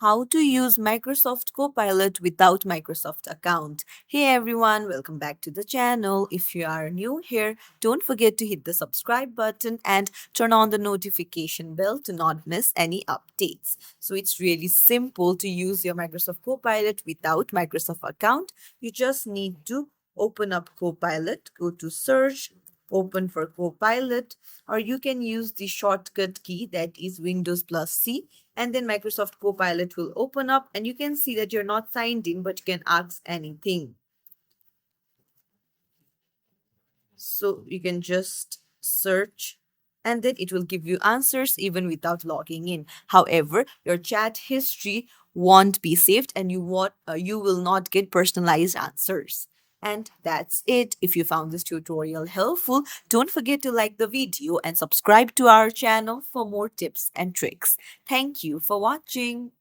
how to use Microsoft Copilot without Microsoft account. Hey everyone, welcome back to the channel. If you are new here, don't forget to hit the subscribe button and turn on the notification bell to not miss any updates. So it's really simple to use your Microsoft Copilot without Microsoft account. You just need to open up Copilot, go to search, open for Copilot, or you can use the shortcut key that is Windows plus C, and then Microsoft Copilot will open up and you can see that you're not signed in, but you can ask anything. So you can just search and then it will give you answers even without logging in. However, your chat history won't be saved and you will not get personalized answers. And that's it. If you found this tutorial helpful, don't forget to like the video and subscribe to our channel for more tips and tricks. Thank you for watching.